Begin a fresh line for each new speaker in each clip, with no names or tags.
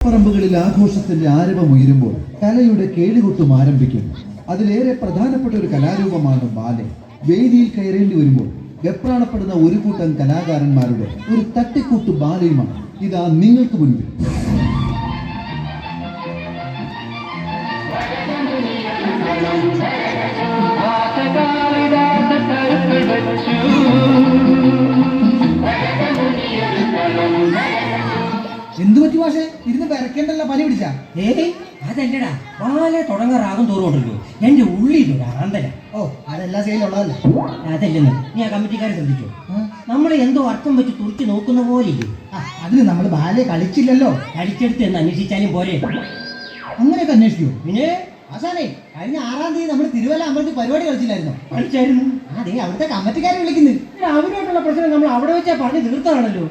ഓണപ്പറമ്പുകളിൽ ആഘോഷത്തിന്റെ ആരവമുയരുമ്പോൾ കലയുടെ കേളികൊട്ടും ആരംഭിക്കുന്നു. അതിലേറെ പ്രധാനപ്പെട്ട ഒരു കലാരൂപമാണ് ബാലെ. വേദിയിൽ കയറേണ്ടി വരുമ്പോൾ വെപ്രാളപ്പെടുന്ന ഒരു കൂട്ടം കലാകാരന്മാരുടെ ഒരു തട്ടിക്കൂട്ട് ബാലയുമാണ് ഇതാ നിങ്ങൾക്ക് മുൻപിൽ.
എന്തു പറ്റി മാഷെ? ഇരുന്ന് പെരക്കേണ്ടല്ല, പനി പിടിച്ചാ?
അതല്ലടാ, ബാലെ തുടങ്ങാറാകും തോറുണ്ടല്ലോ എന്റെ ഉള്ളിലൊരു ആന്തല.
ഓ, അതെല്ലാ സൈഡിലുള്ളതല്ലേ.
അതല്ലെന്ന് നീ ആ കമ്മിറ്റിക്കാരെ ശ്രദ്ധിച്ചോ? നമ്മളെ എന്തോ അർത്ഥം വെച്ച് തുറച്ചു നോക്കുന്ന പോലെ ഇല്ലേ?
അതിന് നമ്മൾ ബാലെ കളിച്ചില്ലല്ലോ.
കളിച്ചെടുത്ത് എന്ന് അന്വേഷിച്ചാലും പോരെ.
അങ്ങനെയൊക്കെ അന്വേഷിക്കൂ.
പിന്നെ
ആശാനെ, കഴിഞ്ഞ 6-ാം തീയതി നമ്മൾ തിരുവല്ല അമ്പലത്തിൽ പരിപാടി കളിച്ചില്ലായിരുന്നോ?
കളിച്ചായിരുന്നു.
അതെ, അവിടുത്തെ കമ്മിറ്റിക്കാരെ വിളിക്കുന്നു.
അവരോട്ടുള്ള പ്രശ്നം നമ്മൾ അവിടെ വെച്ചാ പറഞ്ഞ് തീർത്താണല്ലോ.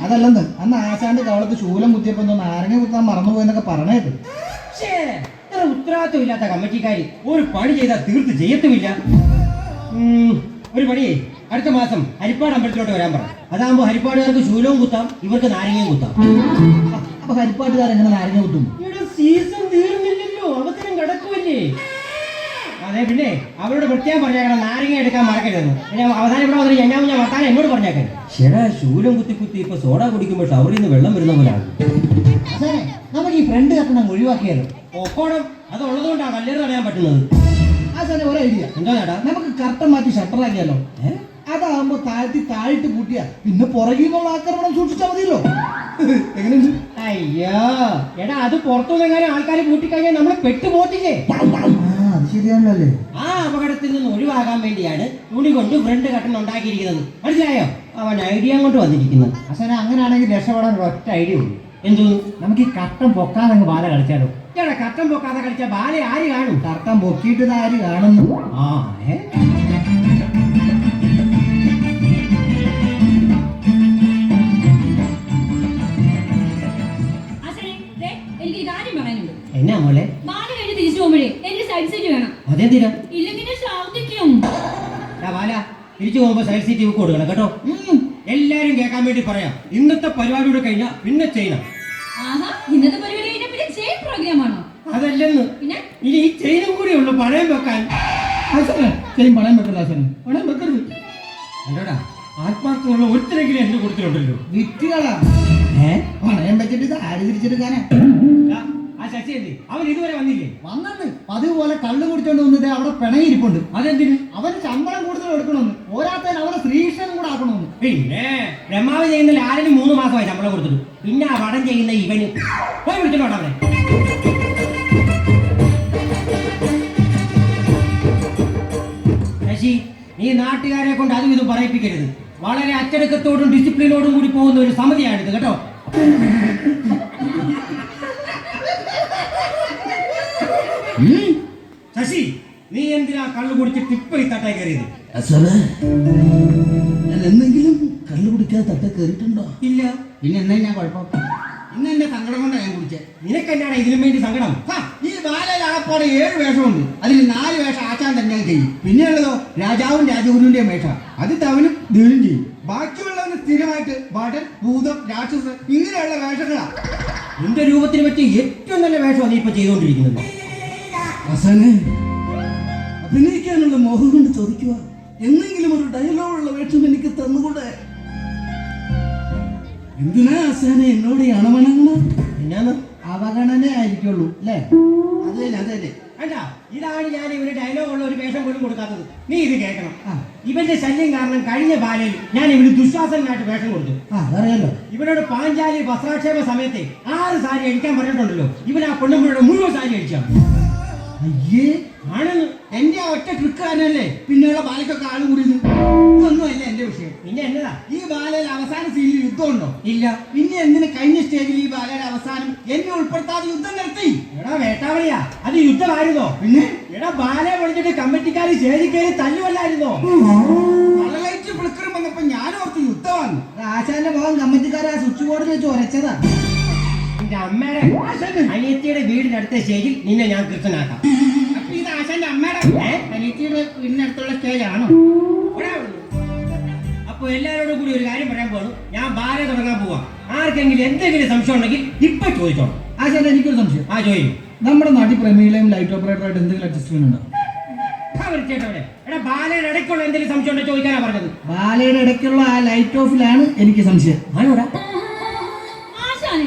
അതല്ലെന്ന്, അന്ന് ആശാന്റെ കവളത്ത് ശൂലം കുത്തിയപ്പോ നാരങ്ങ കുത്താൻ മറന്നുപോയെന്നൊക്കെ പറഞ്ഞേട്ട്.
ഇത്ര ഉത്തരവാദിത്വം ഇല്ലാത്ത കമ്മിറ്റിക്കാര് ഒരു പണി ചെയ്താൽ തീർത്ത് ചെയ്യത്തുമില്ല. ഒരു പണിയേ, അടുത്ത മാസം ഹരിപ്പാട് അമ്പലത്തിലോട്ട് വരാൻ പറ. അതാകുമ്പോ ഹരിപ്പാടുകാർക്ക് ശൂലവും കുത്താം, ഇവർക്ക് നാരങ്ങയും കുത്താം.
അപ്പൊ ഹരിപ്പാട്ടുകാർ എങ്ങനെ നാരങ്ങ കുത്തും?
സീസൺ തീർന്നില്ലല്ലോ, അവസരം കിടക്കുമല്ലേ. അതെ, പിന്നെ അവരോട് പ്രത്യേകം പറഞ്ഞേക്കണം നാരങ്ങ എടുക്കാൻ മറക്കരുതെന്ന്. പിന്നെ അവസാനം ഇവിടെ വന്നിട്ട് ഞാൻ വർത്താനം എന്നോട് പറഞ്ഞേക്കാൻ. ശരാ, ശൂലം കുത്തി കുത്തി ഇപ്പൊ സോഡ കുടിക്കുമ്പോൾ ഷവറിൽ നിന്ന് വെള്ളം വരുന്ന പോലാണ്.
നമുക്ക് ഈ ഫ്രണ്ട് കട്ടണം ഒഴിവാക്കിയാലോ?
ഒക്കോണം, അത് ഉള്ളതുകൊണ്ടാണ് കല്ലേറ് തടയാൻ പറ്റുന്നത്.
ആശാനെ, ഒരു ഐഡിയ.
എന്താ ചേട്ടാ?
നമുക്ക് കർട്ടൻ മാറ്റി ഷട്ടറാക്കിയാലോ? അതാകുമ്പോ താഴ്ത്തി കൂട്ടിയാ പിന്നെ പുറകിൽ നിന്നുള്ള ആക്രമണം സൂക്ഷിച്ചാൽ മതിയല്ലോ. എങ്ങനെയുണ്ട്?
അയ്യോ എടാ, അത് പുറത്തുനിന്നെങ്ങാനും ആൾക്കാർ കൂട്ടിക്കഴിഞ്ഞാൽ നമ്മൾ പെട്ടുപോത്തില്ലേ?
അത് ശരിയാണല്ലേ.
ആ അപകടത്തിൽ നിന്ന് ഒഴിവാകാൻ വേണ്ടിയാണ് തുണി കൊണ്ട് ഫ്രണ്ട് കട്ടൻ ഉണ്ടാക്കിയിരിക്കുന്നത്. മനസ്സിലായോ? അവൻ ഐഡിയ കൊണ്ട് വന്നിരിക്കുന്നത്.
ആശാനെ, അങ്ങനെയാണെങ്കിൽ രക്ഷപ്പെടാൻ ഒറ്റ ഐഡിയ ഉള്ളൂ.
എന്തോ?
നമുക്ക് ഈ കട്ടൻ പൊക്കാതെ ബാല കളിച്ചാലോ?
ചേട്ടാ, കട്ടൻ പൊക്കാതെ കളിച്ച ബാലെ ആര് കാണും?
കട്ടൻ പൊക്കിയിട്ട് ആര് കാണുന്നു?
എന്നാ മോളെ?
തിരിച്ചു പോകുമ്പോഴേ എനിക്ക് സൈഡ് സീറ്റ് വേണം.
അതെന്തിനാ?
ഇല്ലെങ്കിൽ ഛർദ്ദിക്കും.
ബാല, തിരിച്ചു പോകുമ്പോ സൈഡ് സീറ്റ് കൊടുക്കണം കേട്ടോ. എല്ലാരും കേൾക്കാൻ വേണ്ടി പറയാം. ഇന്നത്തെ പരിപാടിയുടെ കഴിഞ്ഞാ പിന്നെ ചെയ്യണം.
ആഹാ, ഇന്നത്തെ പരിപാടി കഴിഞ്ഞാൽ പിന്നെ ചെയിൻ പ്രോഗ്രാം ആണോ?
അതല്ലെന്ന്,
പിന്നെ
ഇനി ഈ ചെയിനും കൂടി ഉള്ളു പണയം വെക്കാൻ.
ചെയിൻ പണയം വെക്കരുത് ആശാനെ, പണയം വെക്കരുത്.
അല്ലടാ, ആത്മാർത്ഥമുള്ള ഒരുത്തരെങ്കിലും എന്റെ കൊടുത്തിട്ടുണ്ടല്ലോ.
വിറ്റുകളാ പണയം വെച്ചിട്ട് ഇത് ആര് തിരിച്ചെടുക്കാനാ?
ആ ശശിയല്ലേ, അവൻ ഇതുവരെ വന്നില്ലേ?
വന്നു. പതിവ് പോലെ കള്ളു കുടിച്ചോണ്ട് വന്നിട്ട് അവിടെ പിണയിരിപ്പുണ്ട്.
അതെന്തിന്?
അവന് ശമ്പളം കൂടുതൽ എടുക്കണമെന്ന്, പോരാത്തതിന് അവനെ ശ്രീകൃഷ്ണനും കൂടെ ആക്കണമെന്ന്.
പിന്നെ ബ്രഹ്മാവ് ചെയ്യുന്ന ആരെങ്കിലും 3 മാസമായി ശമ്പളം കൊടുത്തിട്ടു. പിന്നെ ആ വടം ചെയ്യുന്ന ഇവന് പോയി വിളിച്ചിട്ടുണ്ടോ അവനെ? ശശി, നീ നാട്ടുകാരെ കൊണ്ട് അതും ഇതും പറയിപ്പിക്കരുത്. വളരെ അച്ചടക്കത്തോടും ഡിസിപ്ലിനോടും കൂടി പോകുന്ന ഒരു സമിതിയാണിത് കേട്ടോ. ശശി, നീ എന്തിനാ കള്ളു കുടിച്ചിട്ട് ഇപ്പൊ ഈ തട്ടായി കയറിയത്?
ഞാൻ എന്തെങ്കിലും കള്ളു കുടിക്കാതെ തട്ട കയറിയിട്ടുണ്ടോ?
ഇല്ല.
പിന്നെ എന്നാ ഞാൻ കുഴപ്പം? ഇന്ന് എന്റെ സങ്കടം കൊണ്ടാണ് ഞാൻ കുടിച്ചത്.
നിനക്കെന്നാണ് ഇതിനും വേണ്ടി സങ്കടം?
ഈ ബാലലാളപ്പാട് 7 വേഷമുണ്ട്. അതിൽ 4 വേഷം ആച്ചാൻ തന്നെ ചെയ്യും. പിന്നെയുള്ളതോ രാജാവും രാജഗുരുവിന്റെയും വേഷം. അത് തവനും ദീനും ചെയ്യും. ബാക്കിയുള്ളവന് സ്ഥിരമായിട്ട് ഭടൻ, ഭൂതം, രാക്ഷസൻ ഇങ്ങനെയുള്ള വേഷങ്ങളാ.
നിന്റെ രൂപത്തിന് പറ്റിയ ഏറ്റവും നല്ല വേഷമാണ് നീ ഇപ്പൊ ചെയ്തുകൊണ്ടിരിക്കുന്നത്.
അഭിനയിക്കാനുള്ള മോഹം കൊണ്ട് ചോദിക്കുക, എന്തെങ്കിലും ഒരു ഡയലോഗുള്ള വേഷം എനിക്ക് തന്നുകൂടെ? എന്തിനാ ആശാനെ എന്നോട് ഈ അണവണങ്ങണം?
എന്നാന്ന്?
അവഗണന ആയിരിക്കുള്ളൂ അല്ലേ?
അതെ അതെ അതെ. അല്ല, ഇതാണ് ഞാൻ ഇവന് ഡയലോഗുള്ള ഒരു വേഷം പോലും കൊടുക്കാത്തത്. നീ ഇത് കേൾക്കണം. ഇവന്റെ ശല്യം കാരണം കഴിഞ്ഞ ബാലയിൽ ഞാൻ ഇവന് ദുശ്വാസനായിട്ട് വേഷം കൊടുത്തു.
അതറിയാലോ.
ഇവനോട് പാഞ്ചാലി വസ്ത്രാക്ഷേപ സമയത്തെ 6 സാരി അടിക്കാൻ പറഞ്ഞിട്ടുണ്ടല്ലോ. ഇവൻ ആ പെണ്ണുമ്പുഴയുടെ മുഴുവൻ സാരി അടിച്ചാണ്.
അയ്യേ,
ആണെന്ന്.
എന്റെ ഒറ്റ ട്രിക്കാരനല്ലേ പിന്നെയുള്ള ബാലയ്ക്കൊക്കെ ആള് കൂടിയത്? ഇതൊന്നുമല്ല എന്റെ വിഷയം.
പിന്നെ എന്നതാ?
ഈ ബാലയിൽ അവസാന സീനിൽ യുദ്ധമുണ്ടോ?
ഇല്ല.
പിന്നെ എന്തിന് കഴിഞ്ഞ സ്റ്റേജിൽ ഈ ബാലയുടെ അവസാനം എന്നെ ഉൾപ്പെടുത്താതെ യുദ്ധം നടത്തി?
എടാ വേട്ടാവളിയാ, അത് യുദ്ധമായിരുന്നോ?
പിന്നെ
എടാ, ബാലെ വിളിച്ചിട്ട് കമ്മിറ്റിക്കാര് സ്റ്റേജിൽ കയറി തല്ലുവല്ലായിരുന്നോ?
ലൈറ്റ് ഫ്ലിക്കറും വന്നപ്പോ ഞാൻ ഓർത്ത് യുദ്ധമാണ്.
ആശാന്റെ മോഹൻ കമ്മിറ്റിക്കാരെ ആ സ്വിച്ച് ബോർഡിൽ വെച്ച് ഉരച്ചതാ.
എന്റെ അമ്മയുടെ അനിയത്തിയുടെ വീടിനടുത്ത സ്റ്റേജിൽ നിന്നെ ഞാൻ കൃഷ്ണനാക്കാം.
അപ്പൊ ഇത് ആശാന്റെ അമ്മയുടെ അനിയത്തിയുടെ വീടിനടുത്തുള്ള സ്റ്റേജാണോ?
അപ്പൊ എല്ലാരോടും കൂടി ഒരു കാര്യം പറയാൻ പോകണം. ഞാൻ ബാലെ തുടങ്ങാൻ പോവാ. ആർക്കെങ്കിലും എന്തെങ്കിലും സംശയം ഉണ്ടെങ്കിൽ ഇപ്പൊ ചോദിച്ചോണം.
ആശാനെ എനിക്കൊരു സംശയം.
ആ ചോദിക്കും.
നമ്മുടെ നാട്ടിൽ പ്രമീളയും ലൈറ്റ് ഓപ്പറേറ്ററായിട്ട് എന്തെങ്കിലും അഡ്ജസ്റ്റ്മെന്റ് ഉണ്ടോ?
എടാ ബാലയുടെ ഇടയ്ക്കുള്ള എന്തെങ്കിലും സംശയം ഉണ്ടോ ചോദിക്കാനാ പറഞ്ഞത്.
ബാലയുടെ ഇടയ്ക്കുള്ള ആ ലൈറ്റ് ഓഫിലാണ് എനിക്ക് സംശയം.
ആണോടാ?
ആശാനെ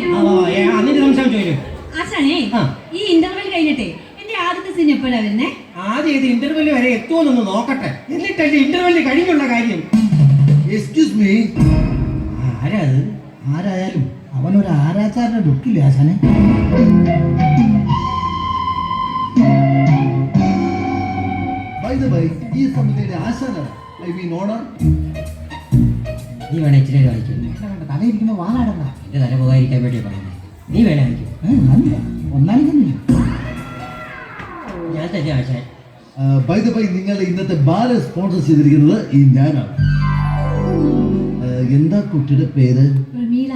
അതിന്റെ സംശയം ചോദിക്കും.
ആശാനെ
ആ.
ഈ ഇന്റർവെൽ കഴിഞ്ഞിട്ടേ എന്റെ ആദ്യത്തെ സീൻ എപ്പോഴാ വരുന്നേ?
ആദ്യം ഇത് ഇന്റർവെല് വരെ എത്തുമെന്നൊന്ന് നോക്കട്ടെ, എന്നിട്ടല്ലേ ഇന്റർവെല് കഴിഞ്ഞുള്ള കാര്യം.
എക്സ്ക്യൂസ് മീ,
ആരാ അത്?
ആരായാലും അവനൊരു ആരാച്ചാരുടെ ലുക്കില്ലേ ആശാനെ?
ബൈ ദ ബൈ, ഈ സമിതിയുടെ ആശാനാണ്, ഐ മീൻ ഓണർ.
നീ വേണേ ഇച്ചിരി വായിക്കും.
തലയിരിക്കുമ്പോ വാലാടണ്ട.
എന്റെ തല പോകാതിരിക്കാൻ വേണ്ടി പറയുന്നത്. നീ വേണേ വായിക്കും.
ഒന്നാലും
ഞാൻ തന്നെ ആശാൻ.
ബൈ ദ ബൈ, നിങ്ങളുടെ ഇന്നത്തെ ബാല സ്പോൺസർ ചെയ്തിരിക്കുന്നത് ഈ ഞാനാണ്. എന്താ കുട്ടിയുടെ പേര്?
പ്രമീള.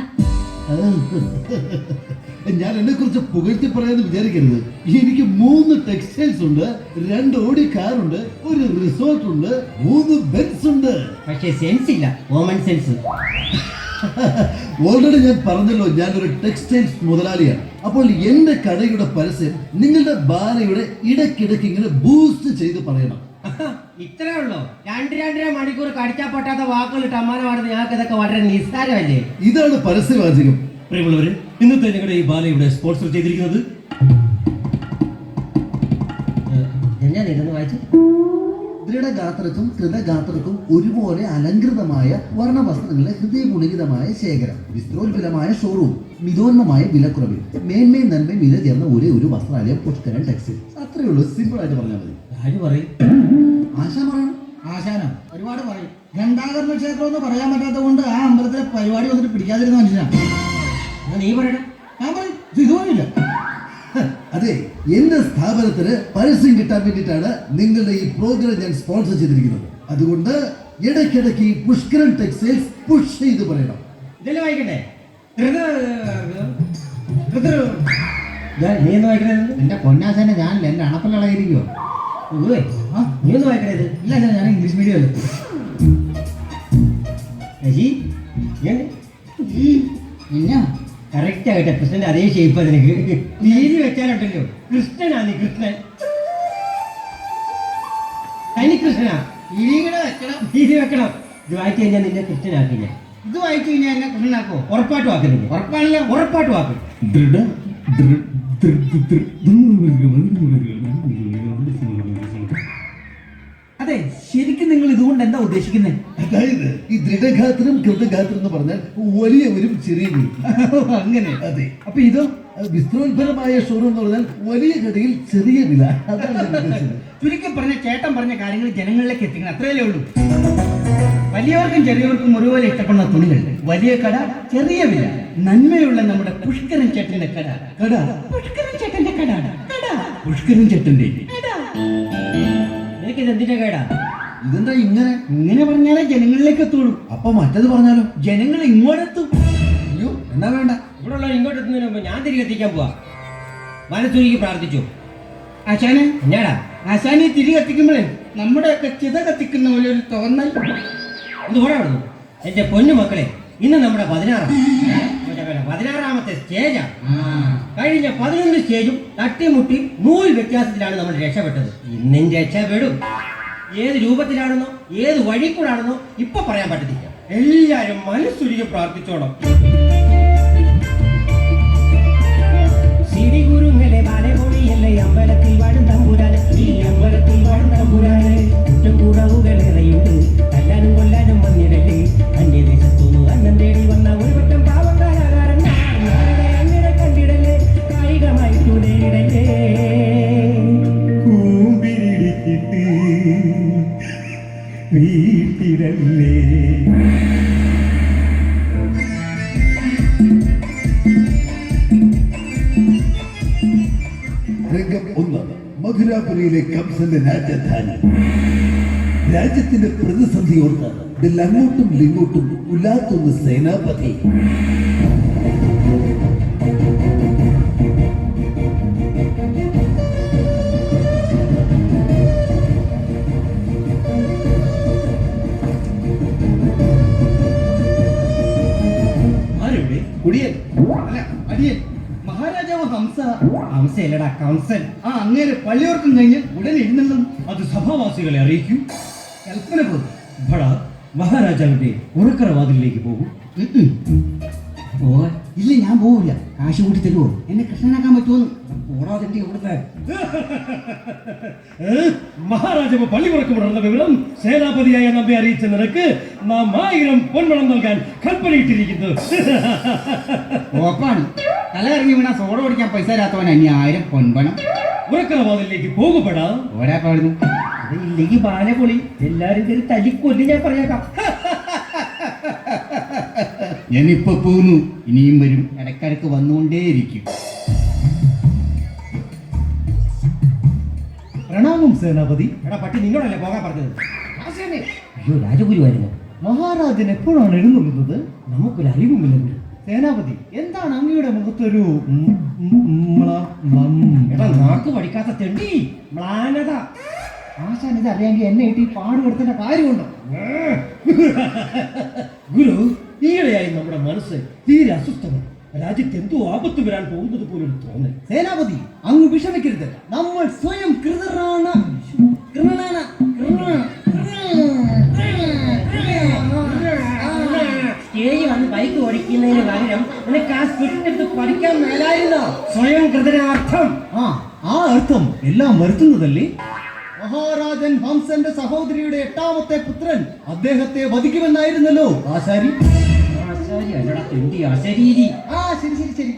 ഞാൻ എന്നെ കുറിച്ച് പുകഴ്ത്തി പറയാന്ന് വിചാരിക്കരുത്. എനിക്ക് 3 ടെക്സ്റ്റൈൽസ് ഉണ്ട്, 2 ഓടി കാറുണ്ട്, ഒരു റിസോർട്ട് ഉണ്ട്, 3 ബെൻസ് ഉണ്ട്.
പക്ഷേ സെൻസ് ഇല്ല, കോമൺ സെൻസ്.
ഓൾറെഡി ഞാൻ പറഞ്ഞല്ലോ, ഞാനൊരു ടെക്സ്റ്റൈൽസ് മുതലാളിയാണ്. അപ്പോൾ എന്റെ കടയുടെ പരസ്യം നിങ്ങളുടെ ബാലയുടെ ഇടയ്ക്കിടയ്ക്ക് ഇങ്ങനെ ബൂസ്റ്റ് ചെയ്ത് പറയണം.
ഇത്രേ ഉള്ളൂ. 2-2.5 മണിക്കൂർ കടിച്ചാൽ പൊട്ടാത്ത വാക്കുകൾ ഇട്ട് അമ്മാനമാണെന്ന് ഞങ്ങൾക്ക് ഇതൊക്കെ വളരെ നിസ്സാരമല്ലേ?
ഇതാണ് പരസ്യവാചകം.
പ്രിയമുള്ളവര്, ഇന്നത്തെ ഞങ്ങളുടെ ഈ ബാല ഇവിടെ സ്പോൺസർ ചെയ്തിരിക്കുന്നത് ഞാൻ ഇതൊന്ന് വായിച്ചു.
ദൃഢഗാത്രക്കും കൃതഗാത്രക്കും ഒരുപോലെ അലങ്കൃതമായ വർണ്ണവസ്ത്രങ്ങളുടെ ഹൃദയഗുണിതമായ ശേഖരം, വിസ്തരോജ്വലമായ ഷോറൂം, മിതോന്നമായ വിലക്കുറവിൽ മേന്മയും നന്മയും വില ചേർന്ന ഒരേ ഒരു വസ്ത്രാലയം പുഷ്കരൻ ടെക്സ്റ്റൈൽ. അത്രയേ ഉള്ളൂ, സിമ്പിൾ ആയിട്ട് പറഞ്ഞാൽ മതി.
ആര് പറയും?
ആശാ പറയണം.
ആശാന ഒരുപാട് പറയും. ഘണ്ടാകർമ്മ ക്ഷേത്രം എന്ന് പറയാൻ പറ്റാത്തത് കൊണ്ട് ആ അമ്പലത്തിലെ പരിപാടി വന്നിട്ട് പിടിക്കാതിരുന്ന മനുഷ്യനാണ്.
നീ പറയടാ.
ഞാൻ പറയും ഇതുപോലില്ല.
അതെ, എന്റെ സ്ഥാപനത്തിന് പരസ്യം കിട്ടാൻ വേണ്ടിയിട്ടാണ് നിങ്ങളുടെ ഈ പ്രോഗ്രാം ഞാൻ സ്പോൺസർ ചെയ്തിരിക്കുന്നത്. അതുകൊണ്ട് ഇടയ്ക്കിടയ്ക്ക് ഈ പുഷ്കരൻ ടെക്സ്റ്റൈൽസ് പുഷ് ചെയ്ത് പറയണം.
ഇതെല്ലാം വായിക്കണ്ടേ? നീ ഒന്ന് വായിക്കണേ.
എന്റെ പൊന്നാശാനെ ഞാനില്ല, എന്റെ അണപ്പല്ലായിരിക്കുമോ?
നീ ഒന്ന് വായിക്കണേ.
ഇല്ല ആശാനെ, ഞാൻ ഇംഗ്ലീഷ് മീഡിയം അല്ലേ. പിന്നെ
കറക്റ്റ് ആകട്ടെ, കൃഷ്ണന്റെ അതേ ഷേപ്പ് നിനക്ക്. രീതി വെച്ചാലുണ്ടല്ലോ, കൃഷ്ണനാ നീ, കൃഷ്ണൻ. തനി കൃഷ്ണനാ.
ഇരിങ്ങനെ വെക്കണം.
രീതി വെക്കണം. ഇത് വായിച്ചു കഴിഞ്ഞാൽ നിന്നെ കൃഷ്ണനാക്കില്ല.
ഇത് വായിച്ചു കഴിഞ്ഞാൽ എന്നെ കൃഷ്ണനാക്കോ?
ഉറപ്പായിട്ടും ആക്കുന്നില്ല.
ഉറപ്പാണല്ലോ.
ഉറപ്പായിട്ടും ആക്കും.
അതെ, ശരിക്കും നിങ്ങൾ ഇതുകൊണ്ട് എന്താ ഉദ്ദേശിക്കുന്നത്?
അതായത് ഈ ദൃഢഗാത്രം കൃതഗാത്രം എന്ന് പറഞ്ഞാൽ വലിയവരും ചെറിയവരും.
അങ്ങനെ.
അതെ.
അപ്പൊ ഇതോ?
വിസ്തൃതമായ ഷോറൂം എന്ന് പറഞ്ഞാൽ വലിയ കടയിൽ ചെറിയ വില. അതാണ് ഞാൻ ഉദ്ദേശിച്ചത്.
ചുരുക്കി പറഞ്ഞ ചേട്ടൻ പറഞ്ഞ കാര്യങ്ങൾ ജനങ്ങളിലേക്ക് എത്തിക്കണം, അത്രയല്ലേ ഉള്ളൂ. വലിയവർക്കും ചെറിയവർക്കും ഒരുപോലെ ഇഷ്ടപ്പെടുന്ന തുണികൾ, വലിയ കട, ചെറിയ വില, നന്മയുള്ള നമ്മുടെ പുഷ്കരൻ ചേട്ടന്റെ കട. കട പുഷ്കരൻ ചേട്ടന്റെ കട. കട പുഷ്കരൻ ചേട്ടന്റെ.
നിനക്ക് ഇത് എന്തിന്റെ കേടാ?
ഇതെന്താ ഇങ്ങനെ?
ഇങ്ങനെ പറഞ്ഞാലേ ജനങ്ങളിലേക്ക് എത്തുള്ളൂ.
അപ്പൊ മറ്റത് പറഞ്ഞാലോ?
ജനങ്ങൾ ഇങ്ങോട്ടെത്തും.
അയ്യോ, എന്നാ വേണ്ട.
ഇവിടെ ഉള്ള ഇങ്ങോട്ട് എത്തുന്നതിന് മുമ്പ് ഞാൻ തിരികെ എത്തിക്കാൻ പോവാ. മനസ്സുരുക്കി പ്രാർത്ഥിച്ചു.
ആശാനെ,
എന്നാടാ?
ആശാനെ തിരി കത്തിക്കുമ്പോഴേ നമ്മുടെയൊക്കെ ചിത കത്തിക്കുന്ന പോലെ ഒരു തോന്നൽ.
ഇത് കൂടെ വിടുന്നു. എന്റെ പൊന്നു മക്കളെ, ഇന്ന് നമ്മുടെ 16ാമത്തെ സ്റ്റേജാ. കഴിഞ്ഞ 11 സ്റ്റേജും തട്ടിമുട്ടി 100 വ്യത്യാസത്തിലാണ് നമ്മൾ രക്ഷപ്പെട്ടത്. ഇന്നും രക്ഷപ്പെടും. ഏത് രൂപത്തിലാണെന്നോ ഏത് വഴി കൂടാണെന്നോ ഇപ്പൊ പറയാൻ പറ്റത്തില്ല. എല്ലാരും മനസ്സുരുക്കി പ്രാർത്ഥിച്ചോണം. സിരിഗുരുങ്ങളെ ബാലകോണിയല്ലേ അമ്പലത്തിൽ വാഴും തമ്പുരാന്, ഈ അമ്പലത്തിൽ വാഴും തമ്പുരാന് കുറ്റക്കൂടവുകളേറെയുണ്ട്, തല്ലാനും കൊല്ലാനും വന്നിടല്ലേ. അന്യദേശത്തുനിന്ന് അന്നം തേടി വന്ന ഒരു പറ്റം പാവക്കാരാകാരൻ അങ്ങനെ കണ്ടിടല്ലേ, കായികമായി തുടയിടല്ലേ. കൂമ്പിരിക്കിട്ട് വീട്ടിടല്ലേ.
രംഗം 1. മധുരാപുരിയിലെ കംസന്റെ രാജധാനി. രാജ്യത്തിന്റെ പ്രതിസന്ധി ഓർത്ത് അങ്ങോട്ടും ഇങ്ങോട്ടും ഉലാത്തുന്ന സേനാപതി.
രാജാവ് ഹംസ.
ഹംസയല്ലടാ കംസൻ.
ആ അങ്ങേര് പള്ളിയോർക്കും കഴിഞ്ഞ് ഉടനെ എഴുന്നള്ളും.
അത് സഭാവാസികളെ അറിയിക്കൂ.
കൽപ്പന പോകും.
ബടാ മഹാരാജാവിന്റെ ഉറക്കറവാതിലേക്ക് പോകും.
ഇല്ല, ഞാൻ പോവില്ല. കാശ് കൂട്ടി തരുമോ? എന്നെ കൃഷ്ണനാക്കാൻ പറ്റുമോ?
ഓടാതിന്റെ ഇവിടുത്തെ മഹാരാജാവ് പള്ളിമുറക്കമുണർന്ന വിവരം സേനാപതിയായ നമ്മെ അറിയിച്ച നിനക്ക് നാം 1000 പൊൻപണം നൽകാൻ കൽപ്പനയിട്ടിരിക്കുന്നു.
ഉറപ്പാണ്. തല ഇറങ്ങി വീണാ സോഡ ഓടിക്കാൻ പൈസ തരാത്തവൻ അന്യ 1000 പൊൻപണം.
ഉറക്കറവാതിലേക്ക് പോകുപെടാ.
ഓരാ പാടുന്നു.
ഇല്ലെങ്കിൽ ബാല പൊളി. എല്ലാരും കയറി തല്ലിക്കൊല്ലി ഞാൻ പറയാക്കാം.
ഞാനിപ്പോ പോന്നു. ഇനിയും വരും. ഇടയ്ക്കിടയ്ക്ക് വന്നുകൊണ്ടേയിരിക്കും.
പ്രണാമം സേനാപതി.
എടാ പട്ടി നിന്നോടല്ലേ പോകാൻ പറഞ്ഞത്?
അയ്യോ രാജഗുരുവായിരുന്നു. മഹാരാജൻ എപ്പോഴാണ് എഴുന്നള്ളുന്നത്?
നമുക്കൊരു അറിവുമില്ല.
സേനാപതി, എന്താണ് അങ്ങയുടെ മുഖത്തൊരു
എടാ നാക്ക് പഠിക്കാത്ത തെണ്ടി മ്ലാനത.
ആശാൻ ഇത് അറിയാമെങ്കിൽ എന്നെ ഇട്ട് പാടുപെടുത്തേണ്ട കാര്യമുണ്ടോ?
ഗുരു, ഈയിടെയായി നമ്മുടെ മനസ്സ് തീരെ അസ്വസ്ഥമാണ്. രാജ്യത്ത് എന്തോ ആപത്ത് വരാൻ പോകുന്നത് പോലൊരു തോന്നൽ.
സേനാപതി, അങ്ങ് വിഷമിക്കരുത്. നമ്മൾ സ്വയം കൃതരാണ്.
സ്റ്റേജ് വന്ന് ബൈക്ക് ഓടിക്കുന്നതിന് പകരം നിനക്ക് ആ സ്പിരിറ്റ് പഠിക്കാൻ മേലായിരുന്നോ? സ്വയം കൃതനാർത്ഥം.
ആ അർത്ഥം എല്ലാം വരുത്തുന്നതല്ലേ? മഹാരാജൻ ഹംസന്റെ സഹോദരിയുടെ 8ാമത്തെ പുത്രൻ അദ്ദേഹത്തെ വധിക്കുമെന്നായിരുന്നല്ലോ ആശാരി.
ആശാരി അല്ലടാ തെണ്ടി, അശരീരി.
ശരി ശരി ശരി.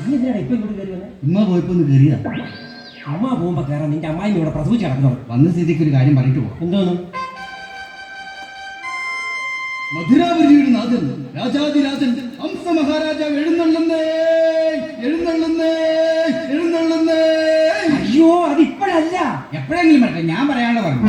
നീ എന്തിനാണ് ഇപ്പൊ ഇങ്ങോട്ട് കയറി വന്നെ?
ഉമ്മ പോയപ്പോ ഒന്ന് കയറിയതാ.
അമ്മ പോകുമ്പോ കയറാൻ നിന്റെ അമ്മായി ഇവിടെ പ്രസവിച്ച് കിടക്കണം.
വന്ന സ്ഥിതിക്ക് ഒരു കാര്യം പറഞ്ഞിട്ട് പോകും.
എന്തോന്നു?
മധുരാപുരിയുടെ നാഥൻ രാജാതിരാജൻ ഹംസ മഹാരാജാവ് എഴുന്നള്ളുന്നേ, എഴുന്നള്ളുന്നേ, എഴുന്നള്ളുന്നേ.
അയ്യോ അതിപ്പോഴല്ല,
എപ്പോഴെങ്കിലും പറ്റേ. ഞാൻ പറയാനുള്ള പറഞ്ഞു.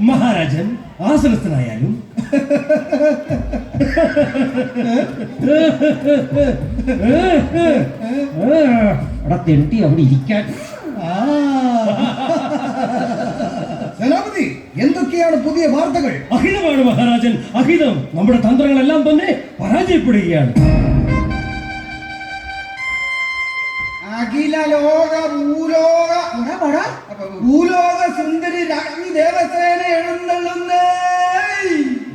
മഹാരാജൻ ആസനസ്ഥനായാലും അവിടെ തെണ്ടി അവിടെ ഇരിക്കാൻ.
സേനാപതി, എന്തൊക്കെയാണ് പുതിയ വാർത്തകൾ?
അഹിതമാണ് മഹാരാജൻ, അഹിതം. നമ്മുടെ തന്ത്രങ്ങളെല്ലാം തന്നെ പരാജയപ്പെടുകയാണ്.
അഖില ലോക ഭൂലോക സുന്ദരി രാജ്ഞി ദേവസേന എഴുന്നള്ളുന്നേ.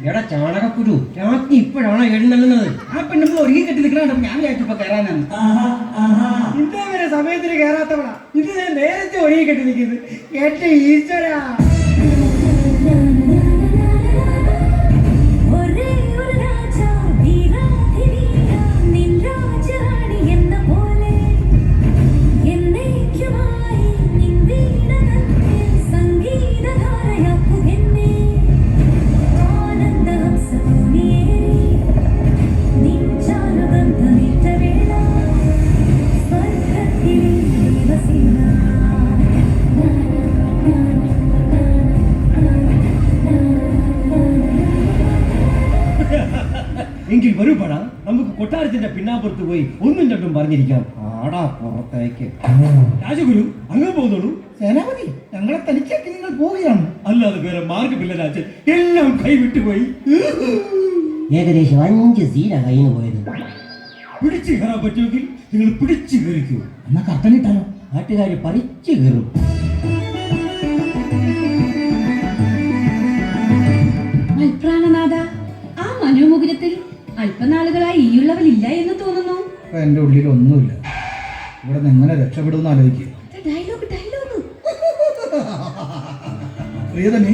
എടാ ചാണകക്കുരു, രാജ്ഞി ഇപ്പോഴാണോ എഴുന്നള്ളുന്നത്?
ആ പെണ്ണുമ്പോൾ ഒരുങ്ങി കെട്ടി നിൽക്കണോ? ഞാൻ വിചാരിച്ചപ്പോ കയറാനാണ്.
ഇന്നേ സമയത്തിന് കയറാത്തവളാ. ഇത് ഞാൻ നേരത്തെ ഒഴുകി കെട്ടി നിൽക്കുന്നത്. എന്റെ ഈശ്വരാ. എങ്കിൽ വരുമ്പോഴാ നമുക്ക് കൊട്ടാരത്തിന്റെ പിന്നാമ്പുറത്ത് പോയി ഒന്നും രണ്ടും പറഞ്ഞിരിക്കാം. ആടാ പുറത്തേക്ക്. രാജഗുരു അങ്ങ് പോകുന്നുള്ളൂ.
സേനാപതി, ഞങ്ങളെ തനിച്ചാക്കി നിങ്ങൾ പോവുകയാണ്.
അല്ലാതെ വേറെ മാർഗമില്ല രാജൻ, എല്ലാം കൈവിട്ടുപോയി.
ഏകദേശം 5 സീന കയ്യിൽ പോയത്.
പിടിച്ചു കയറാൻ പറ്റുമെങ്കിൽ നിങ്ങൾ പിടിച്ചു കയറിക്കൂ.
എന്നാ കട്ടനിട്ടാലോ?
നാട്ടുകാർ പറിച്ചു കയറും.
പ്രാണനാഥ, ആ മനോമുകുരത്തിൽ അല്പനാളുകളായി ഈയുള്ളവലില്ല എന്ന് തോന്നുന്നു.
എന്റെ ഉള്ളിൽ ഒന്നുമില്ല. ഇവിടെ നിന്ന് എങ്ങനെ രക്ഷപ്പെടുമെന്ന് ആലോചിക്കുക.
Dialogue dialogue.
പ്രിയതമേ,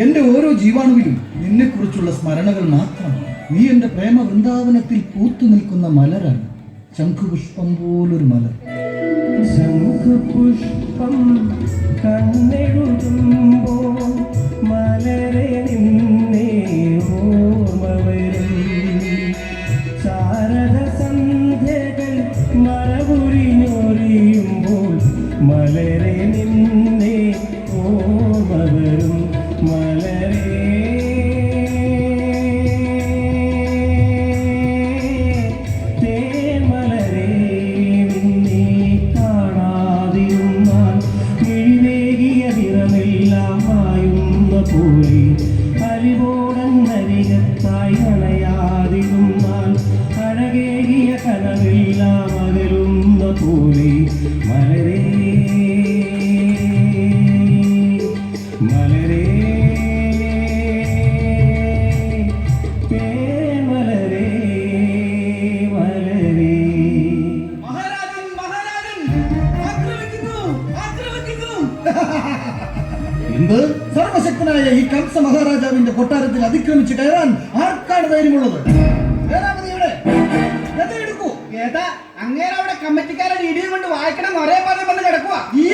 എന്റെ ഓരോ ജീവാണുവിലും നിന്നെ കുറിച്ചുള്ള സ്മരണകൾ മാത്രമാണ്. നീ എന്റെ പ്രേമ വൃന്ദാവനത്തിൽ പൂത്തു നിൽക്കുന്ന മലരാണ്. ശംഖുപുഷ്പം പോലൊരു മലർ.
ശംഖുപുഷ്പം കണ്ണെഴുതുമ്പോ മലരെ നിന്നെ ഓർമ്മ വരും. ശാരദ സന്ധ്യകൾ മറപുരിഞ്ഞൊരിയുമ്പോൾ മലരെ നിന്നെ ഓർമ്മ വരും. മലരെ തേൻ മലരെ എല്ലാം അകലുന്ന പോലെ മലരേ മലരേ മലരേ മലരേ.
മഹാരാജൻ മഹാരാജൻ ആക്രമിക്കുന്നു ആക്രമിക്കുന്നു. എന്ത്? സർവശക്തനായ ഈ കംസ മഹാരാജാവിന്റെ കൊട്ടാരത്തിൽ അതിക്രമിച്ച് കയറാൻ ആർക്കാണ് ധൈര്യമുള്ളത്? സേനാപതി എവിടെ? ഗദ എടുക്കൂ.
ഏതാ അങ്ങേരെ അവിടെ കമ്മിറ്റിക്കാരുടെ ഇടിയും കൊണ്ട് വായിക്കണം ഒരേ പദം വന്ന് കിടക്കുക ഈ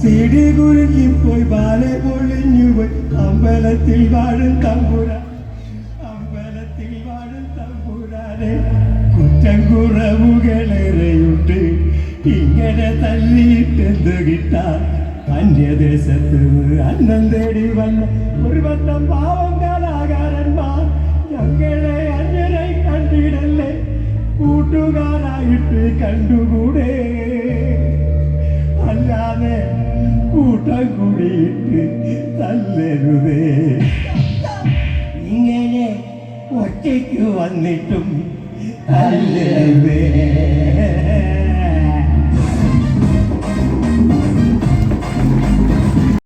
സിടി കുരുക്കി പോയി ബാലെ പൊളിഞ്ഞു പോയി അമ്പലത്തിൽ വാഴും തമ്പുരാൻ അമ്പലത്തിൽ വാഴും തമ്പുരാനെ കുറ്റം കുറവുകളേറെയുണ്ട് ഇങ്ങനെ തല്ലിയിട്ടെന്ത് കിട്ടാൻ അന്യദേശത്ത് അന്നം തേടി വന്ന ഒരു പത്തം പാവം കലാകാരന്മാർ ഞങ്ങളെ അന്യരായി കണ്ടിടല്ലേ കൂട്ടുകാരായിട്ട് കണ്ടുകൂടെ അല്ലാതെ കൂട്ടം കൂടിയിട്ട് തല്ലരുതേ ഇങ്ങനെ ഒറ്റയ്ക്ക് വന്നിട്ടും തല്ലരുതേ